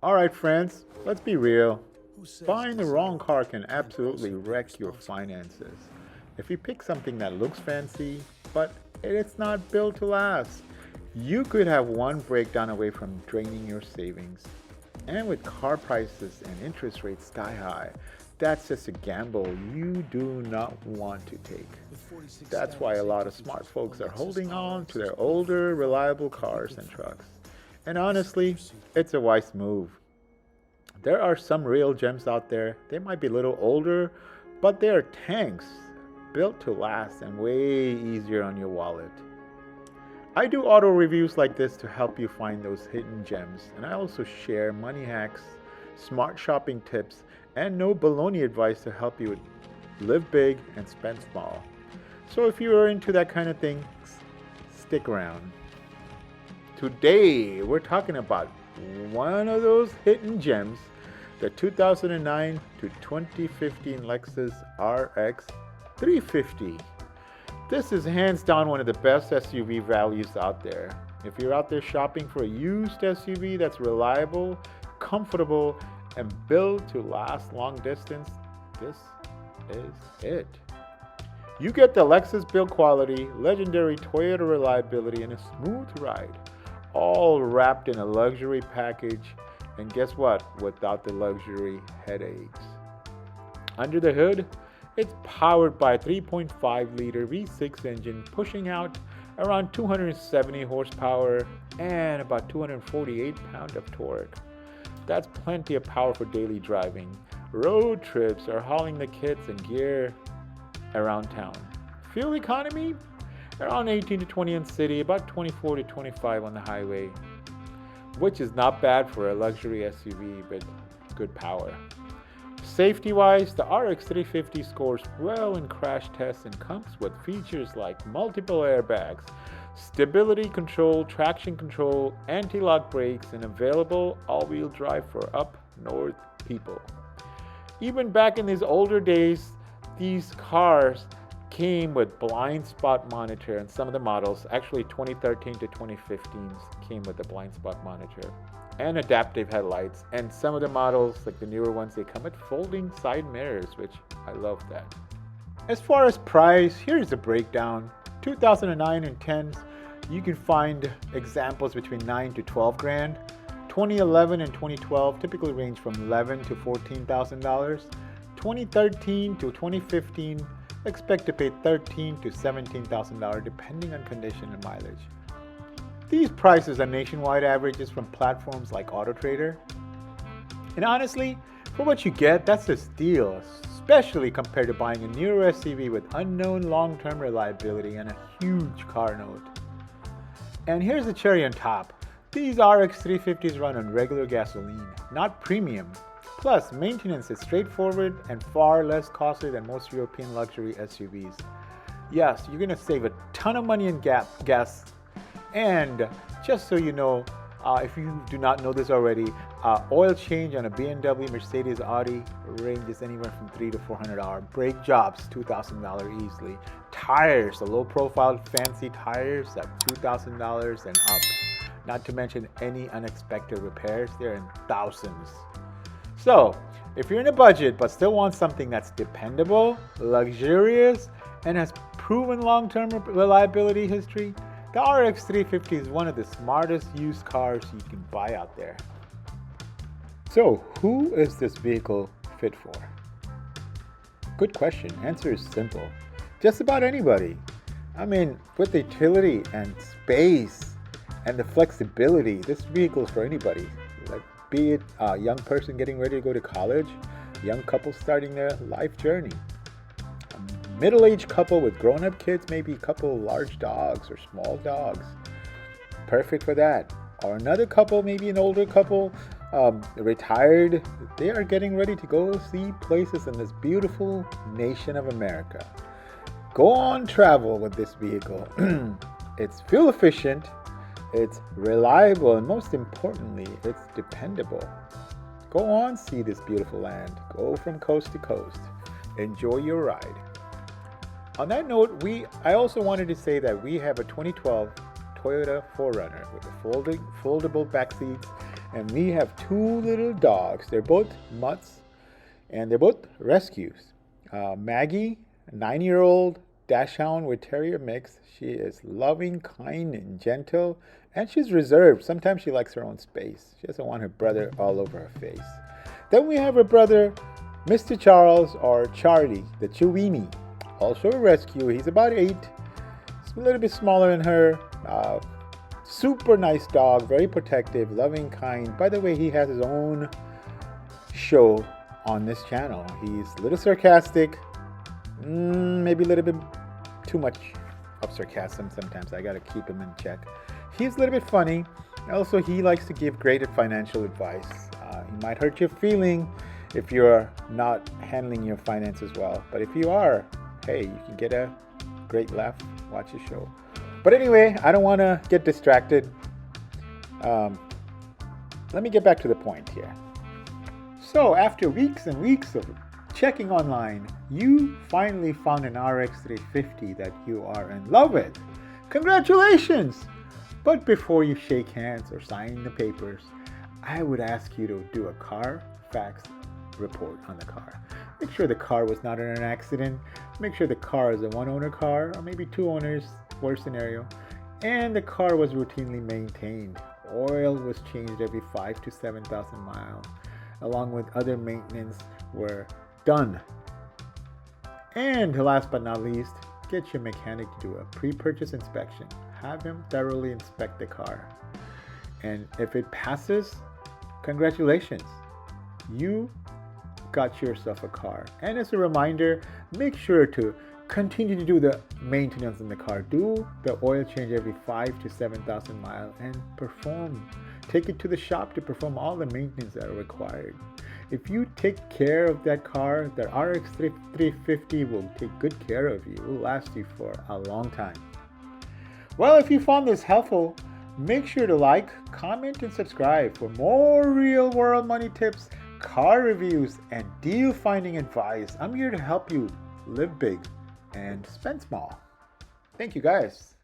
Alright, friends, let's be real. Buying the wrong car can absolutely wreck your finances. If you pick something that looks fancy, but it's not built to last, you could have one breakdown away from draining your savings. And with car prices and interest rates sky high, that's just a gamble you do not want to take. That's why a lot of smart folks are holding on to their older, reliable cars and trucks. And honestly, it's a wise move. There are some real gems out there. They might be a little older, but they are tanks built to last and way easier on your wallet. I do auto reviews like this to help you find those hidden gems, and I also share money hacks, smart shopping tips, and no baloney advice to help you live big and spend small. So if you are into that kind of thing, stick around. Today, we're talking about one of those hidden gems, the 2009 to 2015 Lexus RX 350. This is hands down one of the best SUV values out there. If you're out there shopping for a used SUV that's reliable, comfortable, and built to last long distance, this is it. You get the Lexus build quality, legendary Toyota reliability, and a smooth ride, all wrapped in a luxury package. And guess what? Without the luxury headaches. Under the hood, it's powered by a 3.5-liter V6 engine pushing out around 270 horsepower and about 248 pounds of torque. That's plenty of power for daily driving, road trips, or hauling the kids and gear around town. Fuel economy? Around 18 to 20 in city, about 24 to 25 on the highway, which is not bad for a luxury SUV with good power. Safety-wise, the RX350 scores well in crash tests and comes with features like multiple airbags, stability control, traction control, anti-lock brakes, and available all-wheel drive for up north people. Even back in these older days, these cars came with blind spot monitor, and some of the models, actually 2013 to 2015, came with a blind spot monitor and adaptive headlights. And some of the models, like the newer ones, they come with folding side mirrors, which I love that. As far as price, here's the breakdown. 2009 and 10s, you can find examples between 9 to 12 grand. 2011 and 2012 typically range from $11 to $14,000. 2013 to 2015, expect to pay $13,000 to $17,000 depending on condition and mileage. These prices are nationwide averages from platforms like AutoTrader. And honestly, for what you get, that's a steal, especially compared to buying a newer SUV with unknown long-term reliability and a huge car note. And here's the cherry on top. These RX 350s run on regular gasoline, not premium. Plus, maintenance is straightforward and far less costly than most European luxury SUVs. Yes, you're going to save a ton of money in gas. And just so you know, if you do not know this already, oil change on a BMW, Mercedes, Audi ranges anywhere from $300 to $400. Brake jobs, $2,000 easily. Tires, the low-profile fancy tires, at $2,000 and up. Not to mention any unexpected repairs, they're in thousands. So, if you're in a budget but still want something that's dependable, luxurious, and has proven long-term reliability history, the RX 350 is one of the smartest used cars you can buy out there. So, who is this vehicle fit for? Good question. Answer is simple. Just about anybody. I mean, with the utility and space and the flexibility, this vehicle is for anybody. Like, be it a young person getting ready to go to college, young couple starting their life journey, a middle-aged couple with grown-up kids, maybe a couple of large dogs or small dogs. Perfect for that. Or another couple, maybe an older couple, retired. They are getting ready to go see places in this beautiful nation of America. Go on travel with this vehicle. It's fuel efficient, it's reliable, and most importantly, it's dependable. Go on, see this beautiful land. Go from coast to coast. Enjoy your ride. On that note, I also wanted to say that we have a 2012 Toyota 4Runner with the foldable back seats And we have two little dogs. They're both mutts, and they're both rescues. Maggie, a 9-year-old dachshund with terrier mix. She is loving, kind, and gentle, and she's reserved. Sometimes she likes her own space. She doesn't want her brother all over her face. Then we have her brother, Mr. Charles, or Charlie, the Chiweenie, also a rescue. He's about 8. He's a little bit smaller than her. Super nice dog, very protective, loving, kind. By the way, he has his own show on this channel. He's a little sarcastic, maybe a little bit too much of sarcasm sometimes. I gotta keep him in check. He's a little bit funny. Also, he likes to give great financial advice. He might hurt your feeling if you're not handling your finances well. But if you are, hey, you can get a great laugh, watch his show. But anyway, I don't want to get distracted. Let me get back to the point here. So after weeks and weeks of checking online, you finally found an RX350 that you are in love with. Congratulations! But before you shake hands or sign the papers, I would ask you to do a Carfax report on the car. Make sure the car was not in an accident. Make sure the car is a one-owner car, or maybe 2 owners, worst scenario. And the car was routinely maintained. Oil was changed every 5,000 to 7,000 miles, along with other maintenance were done. And last but not least, get your mechanic to do a pre-purchase inspection. Have him thoroughly inspect the car. And if it passes, congratulations. You got yourself a car. And as a reminder, make sure to continue to do the maintenance in the car. Do the oil change every 5,000 to 7,000 miles and perform. Take it to the shop to perform all the maintenance that are required. If you take care of that car, the RX350 will take good care of you. It will last you for a long time. Well, if you found this helpful, make sure to like, comment, and subscribe for more real-world money tips, car reviews, and deal-finding advice. I'm here to help you live big and spend small. Thank you, guys.